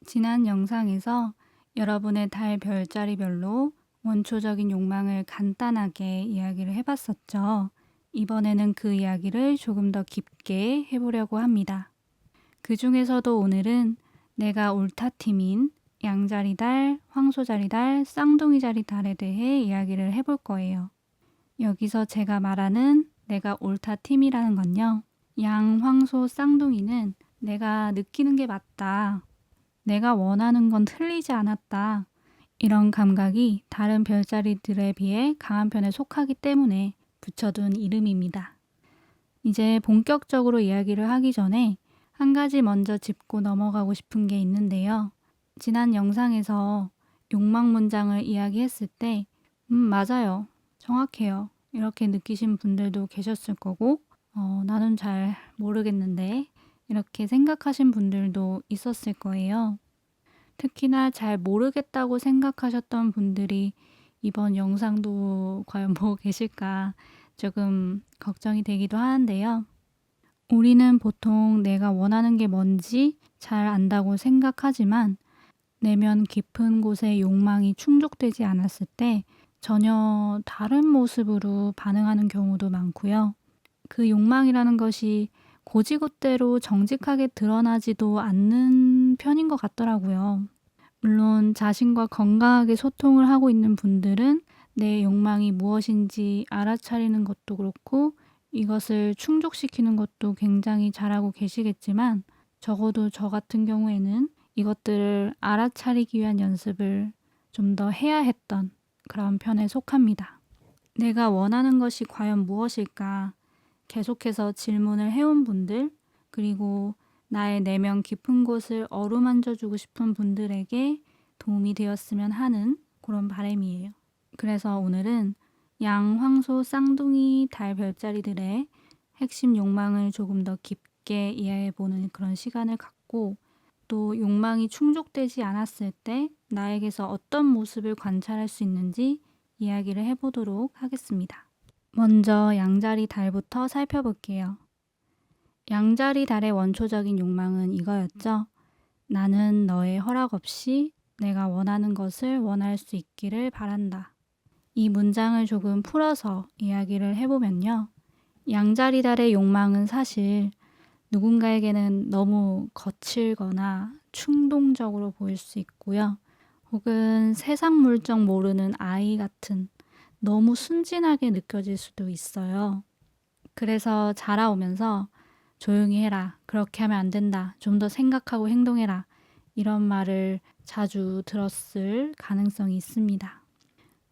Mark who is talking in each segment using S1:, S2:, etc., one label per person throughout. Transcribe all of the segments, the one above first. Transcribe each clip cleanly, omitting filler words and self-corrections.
S1: 지난 영상에서 여러분의 달 별자리별로 원초적인 욕망을 간단하게 이야기를 해봤었죠. 이번에는 그 이야기를 조금 더 깊게 해보려고 합니다. 그 중에서도 오늘은 내가 옳다 팀인 양자리달, 황소자리달, 쌍둥이자리달에 대해 이야기를 해볼 거예요. 여기서 제가 말하는 내가 옳다 팀이라는 건요. 양, 황소, 쌍둥이는 내가 느끼는 게 맞다. 내가 원하는 건 틀리지 않았다. 이런 감각이 다른 별자리들에 비해 강한 편에 속하기 때문에 붙여둔 이름입니다. 이제 본격적으로 이야기를 하기 전에 한 가지 먼저 짚고 넘어가고 싶은 게 있는데요. 지난 영상에서 욕망 문장을 이야기했을 때 맞아요. 정확해요. 이렇게 느끼신 분들도 계셨을 거고 나는 잘 모르겠는데 이렇게 생각하신 분들도 있었을 거예요. 특히나 잘 모르겠다고 생각하셨던 분들이 이번 영상도 과연 보고 계실까 조금 걱정이 되기도 하는데요. 우리는 보통 내가 원하는 게 뭔지 잘 안다고 생각하지만 내면 깊은 곳에 욕망이 충족되지 않았을 때 전혀 다른 모습으로 반응하는 경우도 많고요. 그 욕망이라는 것이 고지곳대로 정직하게 드러나지도 않는 편인 것 같더라고요. 물론 자신과 건강하게 소통을 하고 있는 분들은 내 욕망이 무엇인지 알아차리는 것도 그렇고 이것을 충족시키는 것도 굉장히 잘하고 계시겠지만 적어도 저 같은 경우에는 이것들을 알아차리기 위한 연습을 좀 더 해야 했던 그런 편에 속합니다. 내가 원하는 것이 과연 무엇일까? 계속해서 질문을 해온 분들, 그리고 나의 내면 깊은 곳을 어루만져 주고 싶은 분들에게 도움이 되었으면 하는 그런 바람이에요. 그래서 오늘은 양, 황소, 쌍둥이, 달 별자리들의 핵심 욕망을 조금 더 깊게 이해해보는 그런 시간을 갖고 또 욕망이 충족되지 않았을 때 나에게서 어떤 모습을 관찰할 수 있는지 이야기를 해보도록 하겠습니다. 먼저 양자리 달부터 살펴볼게요. 양자리 달의 원초적인 욕망은 이거였죠. 나는 너의 허락 없이 내가 원하는 것을 원할 수 있기를 바란다. 이 문장을 조금 풀어서 이야기를 해보면요. 양자리 달의 욕망은 사실 누군가에게는 너무 거칠거나 충동적으로 보일 수 있고요. 혹은 세상 물정 모르는 아이 같은 너무 순진하게 느껴질 수도 있어요. 그래서 자라오면서 조용히 해라. 그렇게 하면 안 된다. 좀 더 생각하고 행동해라. 이런 말을 자주 들었을 가능성이 있습니다.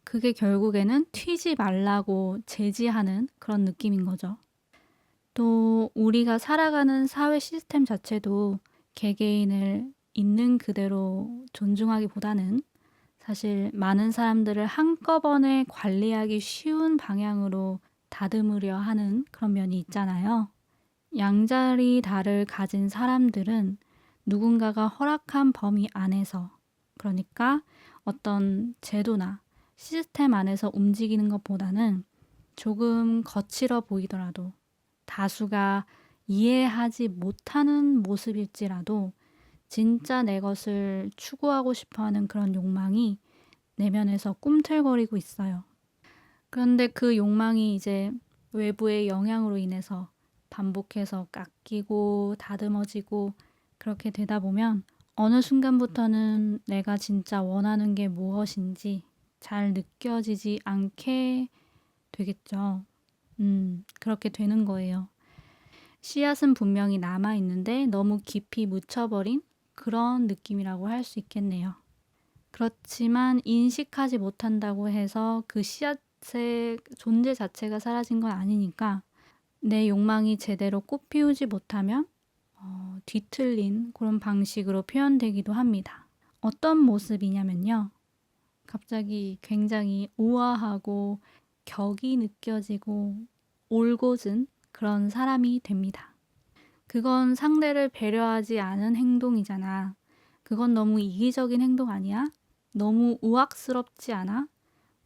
S1: 그게 결국에는 튀지 말라고 제지하는 그런 느낌인 거죠. 또 우리가 살아가는 사회 시스템 자체도 개개인을 있는 그대로 존중하기보다는 사실 많은 사람들을 한꺼번에 관리하기 쉬운 방향으로 다듬으려 하는 그런 면이 있잖아요. 양자리 달을 가진 사람들은 누군가가 허락한 범위 안에서, 그러니까 어떤 제도나 시스템 안에서 움직이는 것보다는 조금 거칠어 보이더라도 다수가 이해하지 못하는 모습일지라도 진짜 내 것을 추구하고 싶어 하는 그런 욕망이 내면에서 꿈틀거리고 있어요. 그런데 그 욕망이 이제 외부의 영향으로 인해서 반복해서 깎이고 다듬어지고 그렇게 되다 보면 어느 순간부터는 내가 진짜 원하는 게 무엇인지 잘 느껴지지 않게 되겠죠. 그렇게 되는 거예요. 씨앗은 분명히 남아있는데 너무 깊이 묻혀버린 그런 느낌이라고 할 수 있겠네요. 그렇지만 인식하지 못한다고 해서 그 씨앗의 존재 자체가 사라진 건 아니니까 내 욕망이 제대로 꽃피우지 못하면 뒤틀린 그런 방식으로 표현되기도 합니다. 어떤 모습이냐면요. 갑자기 굉장히 우아하고 격이 느껴지고 올곧은 그런 사람이 됩니다. 그건 상대를 배려하지 않은 행동이잖아. 그건 너무 이기적인 행동 아니야? 너무 우악스럽지 않아?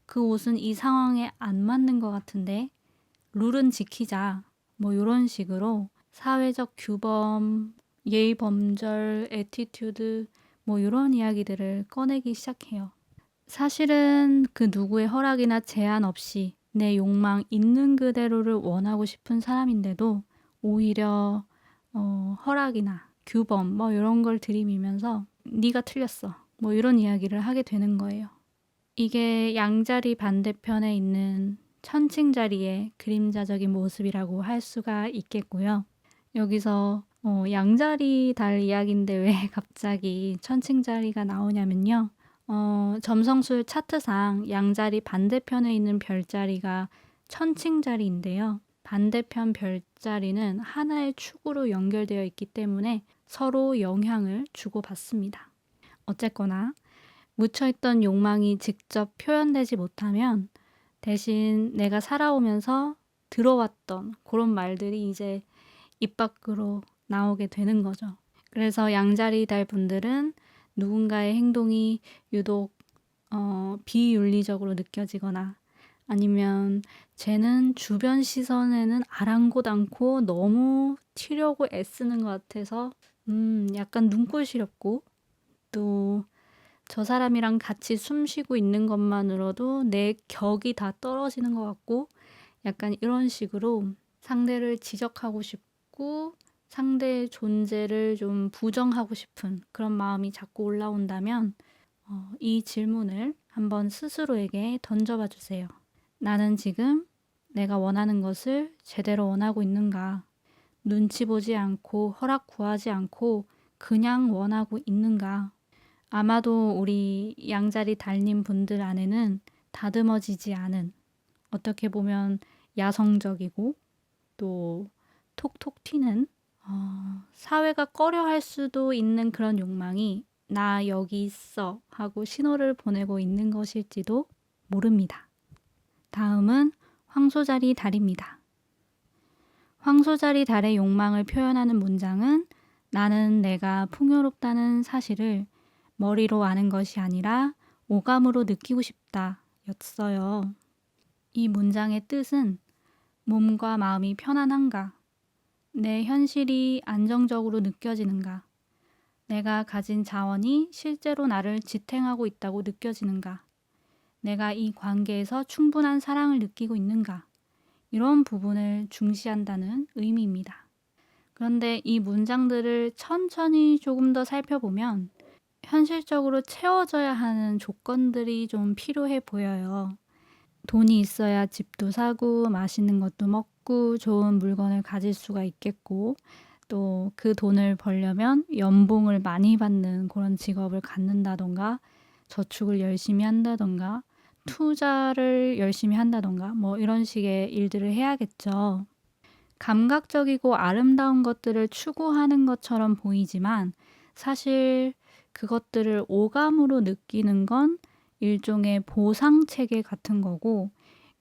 S1: 그 옷은 이 상황에 안 맞는 것 같은데 룰은 지키자. 뭐 이런 식으로 사회적 규범, 예의 범절, 애티튜드 뭐 이런 이야기들을 꺼내기 시작해요. 사실은 그 누구의 허락이나 제한 없이 내 욕망 있는 그대로를 원하고 싶은 사람인데도 오히려 허락이나 규범 뭐 이런 걸 들이밀면서 네가 틀렸어 뭐 이런 이야기를 하게 되는 거예요. 이게 양자리 반대편에 있는 천칭자리의 그림자적인 모습이라고 할 수가 있겠고요. 여기서 양자리 달 이야기인데 왜 갑자기 천칭자리가 나오냐면요. 점성술 차트상 양자리 반대편에 있는 별자리가 천칭자리인데요. 반대편 별자리는 하나의 축으로 연결되어 있기 때문에 서로 영향을 주고받습니다. 어쨌거나 묻혀있던 욕망이 직접 표현되지 못하면 대신 내가 살아오면서 들어왔던 그런 말들이 이제 입 밖으로 나오게 되는 거죠. 그래서 양자리 달 분들은 누군가의 행동이 유독 비윤리적으로 느껴지거나 아니면 쟤는 주변 시선에는 아랑곳 않고 너무 튀려고 애쓰는 것 같아서 약간 눈꼴 시렵고 또 저 사람이랑 같이 숨 쉬고 있는 것만으로도 내 격이 다 떨어지는 것 같고 약간 이런 식으로 상대를 지적하고 싶고 상대의 존재를 좀 부정하고 싶은 그런 마음이 자꾸 올라온다면 이 질문을 한번 스스로에게 던져봐 주세요. 나는 지금 내가 원하는 것을 제대로 원하고 있는가? 눈치 보지 않고 허락 구하지 않고 그냥 원하고 있는가? 아마도 우리 양자리 달님 분들 안에는 다듬어지지 않은 어떻게 보면 야성적이고 또 톡톡 튀는 사회가 꺼려할 수도 있는 그런 욕망이 나 여기 있어 하고 신호를 보내고 있는 것일지도 모릅니다. 다음은 황소자리 달입니다. 황소자리 달의 욕망을 표현하는 문장은 나는 내가 풍요롭다는 사실을 머리로 아는 것이 아니라 오감으로 느끼고 싶다 였어요. 이 문장의 뜻은 몸과 마음이 편안한가? 내 현실이 안정적으로 느껴지는가? 내가 가진 자원이 실제로 나를 지탱하고 있다고 느껴지는가? 내가 이 관계에서 충분한 사랑을 느끼고 있는가? 이런 부분을 중시한다는 의미입니다. 그런데 이 문장들을 천천히 조금 더 살펴보면 현실적으로 채워져야 하는 조건들이 좀 필요해 보여요. 돈이 있어야 집도 사고 맛있는 것도 먹고 좋은 물건을 가질 수가 있겠고 또 그 돈을 벌려면 연봉을 많이 받는 그런 직업을 갖는다던가 저축을 열심히 한다던가 투자를 열심히 한다던가 뭐 이런 식의 일들을 해야겠죠. 감각적이고 아름다운 것들을 추구하는 것처럼 보이지만 사실 그것들을 오감으로 느끼는 건 일종의 보상 체계 같은 거고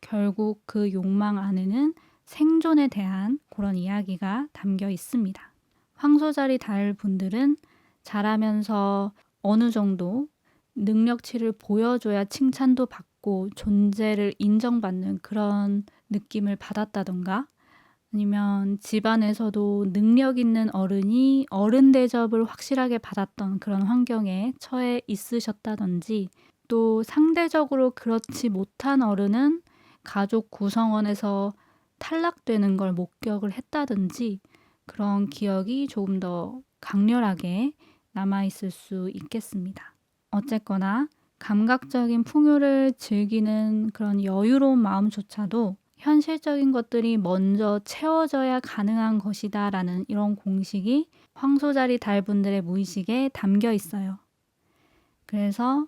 S1: 결국 그 욕망 안에는 생존에 대한 그런 이야기가 담겨 있습니다. 황소자리 달 분들은 자라면서 어느 정도 능력치를 보여줘야 칭찬도 받고 존재를 인정받는 그런 느낌을 받았다던가 아니면 집안에서도 능력 있는 어른이 어른 대접을 확실하게 받았던 그런 환경에 처해 있으셨다든지 또 상대적으로 그렇지 못한 어른은 가족 구성원에서 탈락되는 걸 목격을 했다든지 그런 기억이 조금 더 강렬하게 남아있을 수 있겠습니다. 어쨌거나 감각적인 풍요를 즐기는 그런 여유로운 마음조차도 현실적인 것들이 먼저 채워져야 가능한 것이다 라는 이런 공식이 황소자리 달분들의 무의식에 담겨 있어요. 그래서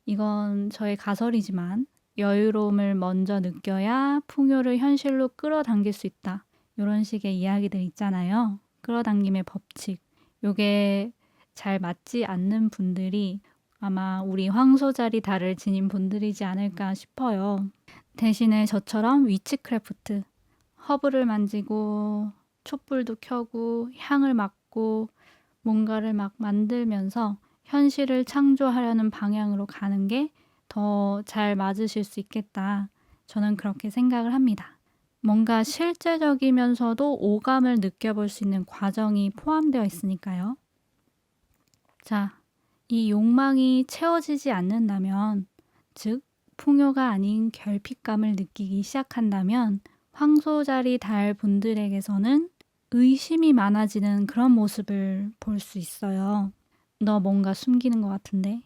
S1: 이건 저의 가설이지만 여유로움을 먼저 느껴야 풍요를 현실로 끌어당길 수 있다. 이런 식의 이야기들 있잖아요. 끌어당김의 법칙. 요게 잘 맞지 않는 분들이 아마 우리 황소자리 달을 지닌 분들이지 않을까 싶어요. 대신에 저처럼 위치크래프트, 허브를 만지고 촛불도 켜고 향을 맡고 뭔가를 막 만들면서 현실을 창조하려는 방향으로 가는 게 더 잘 맞으실 수 있겠다. 저는 그렇게 생각을 합니다. 뭔가 실제적이면서도 오감을 느껴볼 수 있는 과정이 포함되어 있으니까요. 자, 이 욕망이 채워지지 않는다면, 즉 풍요가 아닌 결핍감을 느끼기 시작한다면 황소자리 달 분들에게서는 의심이 많아지는 그런 모습을 볼 수 있어요. 너 뭔가 숨기는 것 같은데?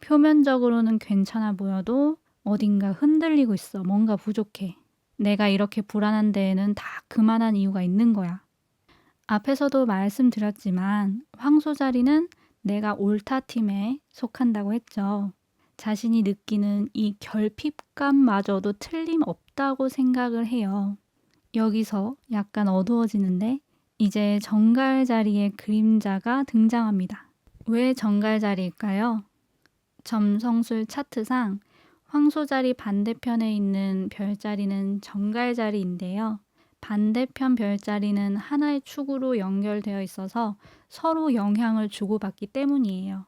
S1: 표면적으로는 괜찮아 보여도 어딘가 흔들리고 있어. 뭔가 부족해. 내가 이렇게 불안한 데에는 다 그만한 이유가 있는 거야. 앞에서도 말씀드렸지만 황소자리는 내가 옳다 팀에 속한다고 했죠. 자신이 느끼는 이 결핍감마저도 틀림없다고 생각을 해요. 여기서 약간 어두워지는데 이제 정갈자리의 그림자가 등장합니다. 왜 정갈자리일까요? 점성술 차트상 황소자리 반대편에 있는 별자리는 정갈자리인데요. 반대편 별자리는 하나의 축으로 연결되어 있어서 서로 영향을 주고받기 때문이에요.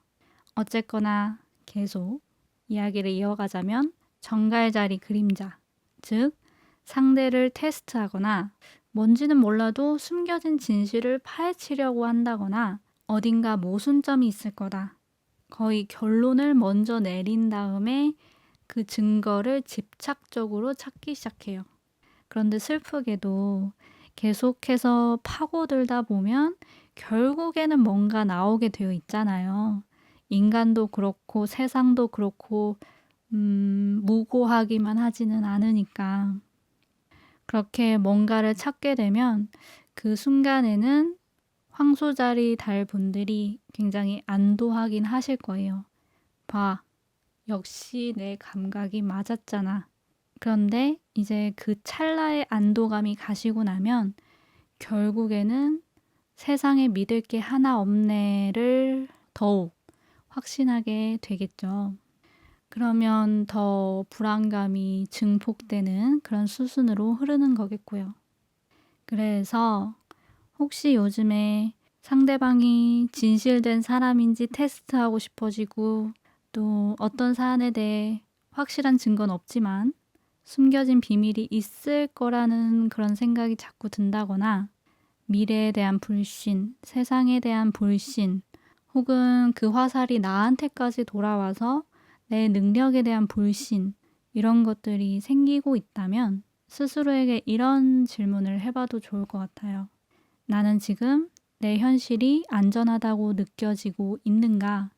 S1: 어쨌거나 계속 이야기를 이어가자면 정갈자리 그림자, 즉 상대를 테스트하거나 뭔지는 몰라도 숨겨진 진실을 파헤치려고 한다거나 어딘가 모순점이 있을 거다. 거의 결론을 먼저 내린 다음에 그 증거를 집착적으로 찾기 시작해요. 그런데 슬프게도 계속해서 파고들다 보면 결국에는 뭔가 나오게 되어 있잖아요. 인간도 그렇고 세상도 그렇고 무고하기만 하지는 않으니까. 그렇게 뭔가를 찾게 되면 그 순간에는 황소자리 달 분들이 굉장히 안도하긴 하실 거예요. 봐, 역시 내 감각이 맞았잖아. 그런데 이제 그 찰나의 안도감이 가시고 나면 결국에는 세상에 믿을 게 하나 없네를 더욱 확신하게 되겠죠. 그러면 더 불안감이 증폭되는 그런 수순으로 흐르는 거겠고요. 그래서 혹시 요즘에 상대방이 진실된 사람인지 테스트하고 싶어지고 또 어떤 사안에 대해 확실한 증거는 없지만 숨겨진 비밀이 있을 거라는 그런 생각이 자꾸 든다거나 미래에 대한 불신, 세상에 대한 불신, 혹은 그 화살이 나한테까지 돌아와서 내 능력에 대한 불신, 이런 것들이 생기고 있다면 스스로에게 이런 질문을 해봐도 좋을 것 같아요. 나는 지금 내 현실이 안전하다고 느껴지고 있는가?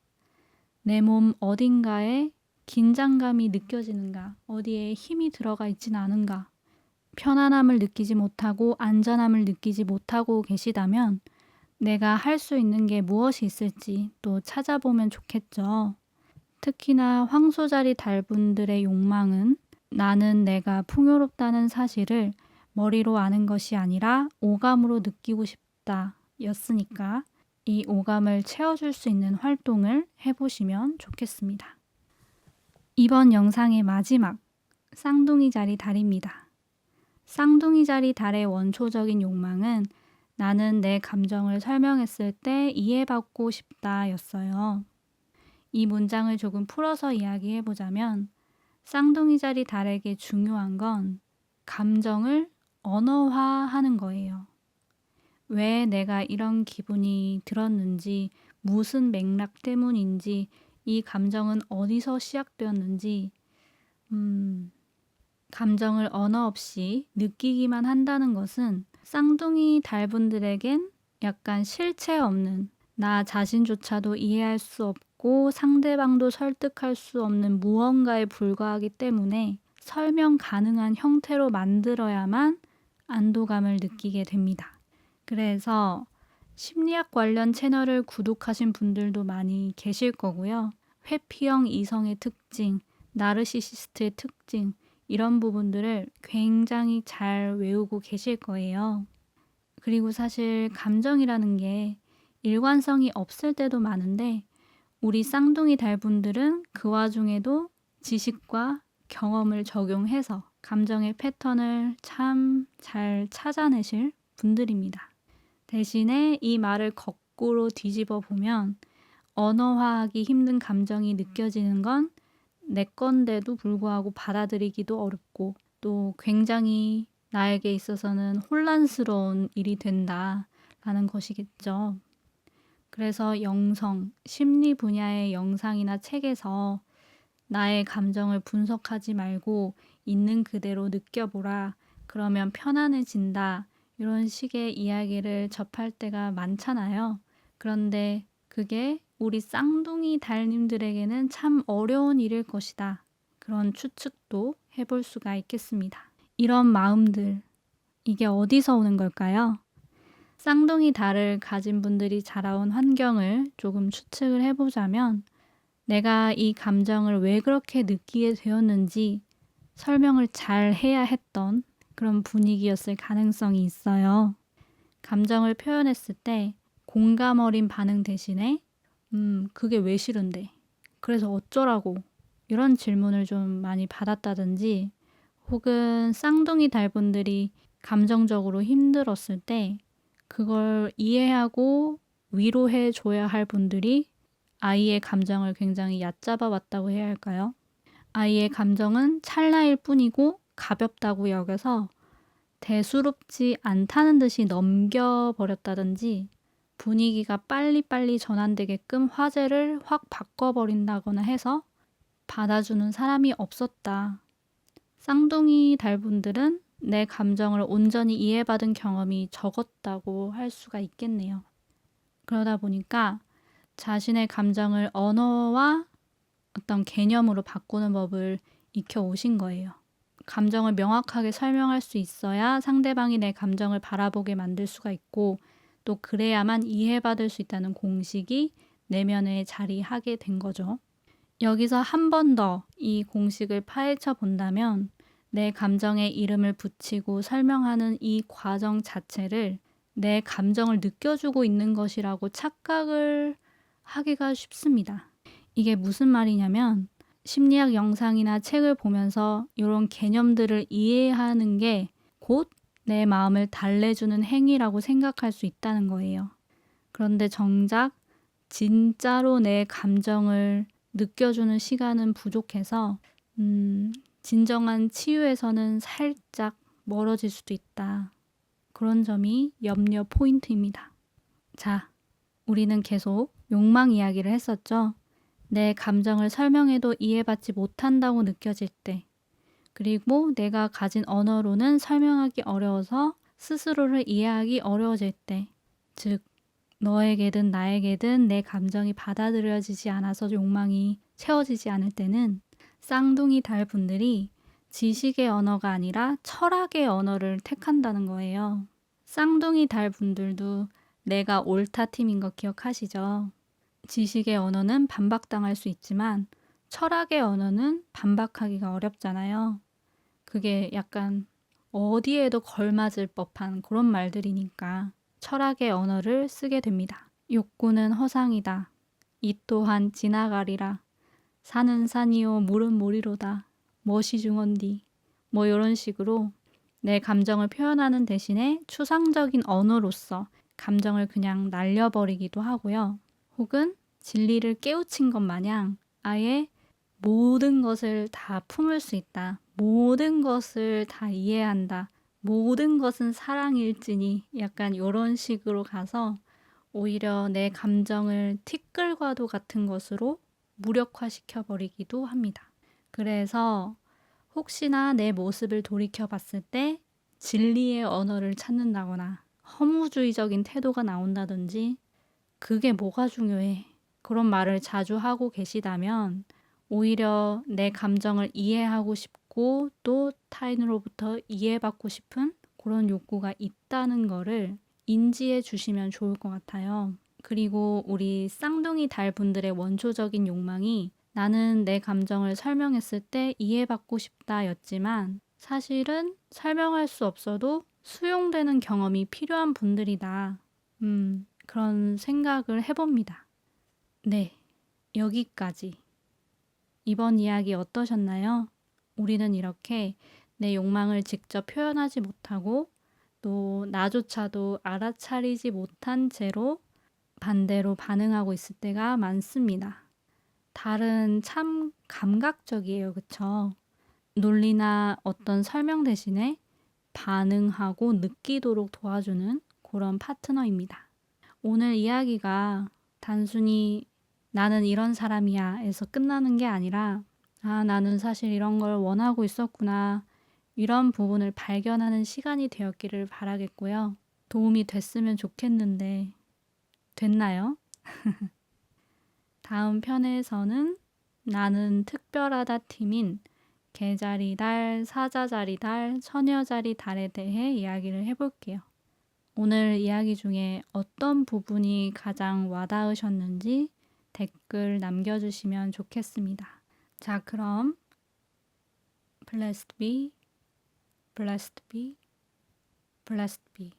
S1: 내 몸 어딘가에 긴장감이 느껴지는가? 어디에 힘이 들어가 있진 않은가? 편안함을 느끼지 못하고 안전함을 느끼지 못하고 계시다면 내가 할 수 있는 게 무엇이 있을지 또 찾아보면 좋겠죠. 특히나 황소자리 달분들의 욕망은 나는 내가 풍요롭다는 사실을 머리로 아는 것이 아니라 오감으로 느끼고 싶다 였으니까 이 오감을 채워줄 수 있는 활동을 해보시면 좋겠습니다. 이번 영상의 마지막 쌍둥이 자리 달입니다. 쌍둥이 자리 달의 원초적인 욕망은 나는 내 감정을 설명했을 때 이해받고 싶다 였어요. 이 문장을 조금 풀어서 이야기해보자면 쌍둥이 자리 달에게 중요한 건 감정을 언어화하는 거예요. 왜 내가 이런 기분이 들었는지, 무슨 맥락 때문인지, 이 감정은 어디서 시작되었는지, 감정을 언어 없이 느끼기만 한다는 것은 쌍둥이 달분들에겐 약간 실체 없는, 나 자신조차도 이해할 수 없고 상대방도 설득할 수 없는 무언가에 불과하기 때문에 설명 가능한 형태로 만들어야만 안도감을 느끼게 됩니다. 그래서 심리학 관련 채널을 구독하신 분들도 많이 계실 거고요. 회피형 이성의 특징, 나르시시스트의 특징, 이런 부분들을 굉장히 잘 외우고 계실 거예요. 그리고 사실 감정이라는 게 일관성이 없을 때도 많은데 우리 쌍둥이 달분들은 그 와중에도 지식과 경험을 적용해서 감정의 패턴을 참 잘 찾아내실 분들입니다. 대신에 이 말을 거꾸로 뒤집어 보면 언어화하기 힘든 감정이 느껴지는 건 내 건데도 불구하고 받아들이기도 어렵고 또 굉장히 나에게 있어서는 혼란스러운 일이 된다라는 것이겠죠. 그래서 영성, 심리 분야의 영상이나 책에서 나의 감정을 분석하지 말고 있는 그대로 느껴보라. 그러면 편안해진다. 이런 식의 이야기를 접할 때가 많잖아요. 그런데 그게 우리 쌍둥이 달님들에게는 참 어려운 일일 것이다. 그런 추측도 해볼 수가 있겠습니다. 이런 마음들, 이게 어디서 오는 걸까요? 쌍둥이 달을 가진 분들이 자라온 환경을 조금 추측을 해보자면 내가 이 감정을 왜 그렇게 느끼게 되었는지 설명을 잘 해야 했던 그런 분위기였을 가능성이 있어요. 감정을 표현했을 때 공감 어린 반응 대신에 그게 왜 싫은데? 그래서 어쩌라고? 이런 질문을 좀 많이 받았다든지 혹은 쌍둥이 달분들이 감정적으로 힘들었을 때 그걸 이해하고 위로해 줘야 할 분들이 아이의 감정을 굉장히 얕잡아 왔다고 해야 할까요? 아이의 감정은 찰나일 뿐이고 가볍다고 여겨서 대수롭지 않다는 듯이 넘겨버렸다든지 분위기가 빨리빨리 전환되게끔 화제를 확 바꿔버린다거나 해서 받아주는 사람이 없었다. 쌍둥이 달분들은 내 감정을 온전히 이해받은 경험이 적었다고 할 수가 있겠네요. 그러다 보니까 자신의 감정을 언어와 어떤 개념으로 바꾸는 법을 익혀 오신 거예요. 감정을 명확하게 설명할 수 있어야 상대방이 내 감정을 바라보게 만들 수가 있고 또 그래야만 이해받을 수 있다는 공식이 내면에 자리하게 된 거죠. 여기서 한 번 더 이 공식을 파헤쳐 본다면 내 감정에 이름을 붙이고 설명하는 이 과정 자체를 내 감정을 느껴주고 있는 것이라고 착각을 하기가 쉽습니다. 이게 무슨 말이냐면 심리학 영상이나 책을 보면서 이런 개념들을 이해하는 게 곧 내 마음을 달래주는 행위라고 생각할 수 있다는 거예요. 그런데 정작 진짜로 내 감정을 느껴주는 시간은 부족해서 진정한 치유에서는 살짝 멀어질 수도 있다. 그런 점이 염려 포인트입니다. 자, 우리는 계속 욕망 이야기를 했었죠. 내 감정을 설명해도 이해받지 못한다고 느껴질 때, 그리고 내가 가진 언어로는 설명하기 어려워서 스스로를 이해하기 어려워질 때, 즉 너에게든 나에게든 내 감정이 받아들여지지 않아서 욕망이 채워지지 않을 때는 쌍둥이 달 분들이 지식의 언어가 아니라 철학의 언어를 택한다는 거예요. 쌍둥이 달 분들도 내가 옳다 팀인 거 기억하시죠? 지식의 언어는 반박당할 수 있지만 철학의 언어는 반박하기가 어렵잖아요. 그게 약간 어디에도 걸맞을 법한 그런 말들이니까 철학의 언어를 쓰게 됩니다. 욕구는 허상이다. 이 또한 지나가리라. 산은 산이요 물은 물이로다. 멋이 중언디. 뭐 이런 식으로 내 감정을 표현하는 대신에 추상적인 언어로서 감정을 그냥 날려버리기도 하고요. 혹은 진리를 깨우친 것 마냥 아예 모든 것을 다 품을 수 있다. 모든 것을 다 이해한다. 모든 것은 사랑일지니 약간 이런 식으로 가서 오히려 내 감정을 티끌과도 같은 것으로 무력화시켜 버리기도 합니다. 그래서 혹시나 내 모습을 돌이켜 봤을 때 진리의 언어를 찾는다거나 허무주의적인 태도가 나온다든지 그게 뭐가 중요해? 그런 말을 자주 하고 계시다면 오히려 내 감정을 이해하고 싶고 또 타인으로부터 이해받고 싶은 그런 욕구가 있다는 거를 인지해 주시면 좋을 것 같아요. 그리고 우리 쌍둥이 달 분들의 원초적인 욕망이 나는 내 감정을 설명했을 때 이해받고 싶다 였지만 사실은 설명할 수 없어도 수용되는 경험이 필요한 분들이다. 그런 생각을 해봅니다. 네, 여기까지. 이번 이야기 어떠셨나요? 우리는 이렇게 내 욕망을 직접 표현하지 못하고 또 나조차도 알아차리지 못한 채로 반대로 반응하고 있을 때가 많습니다. 달은 참 감각적이에요. 그쵸? 논리나 어떤 설명 대신에 반응하고 느끼도록 도와주는 그런 파트너입니다. 오늘 이야기가 단순히 나는 이런 사람이야 에서 끝나는 게 아니라 아, 나는 사실 이런 걸 원하고 있었구나. 이런 부분을 발견하는 시간이 되었기를 바라겠고요. 도움이 됐으면 좋겠는데 됐나요? 다음 편에서는 나는 특별하다 팀인 개자리 달, 사자자리 달, 처녀자리 달에 대해 이야기를 해볼게요. 오늘 이야기 중에 어떤 부분이 가장 와닿으셨는지 댓글 남겨주시면 좋겠습니다. 자, 그럼 Blessed be, blessed be, blessed be.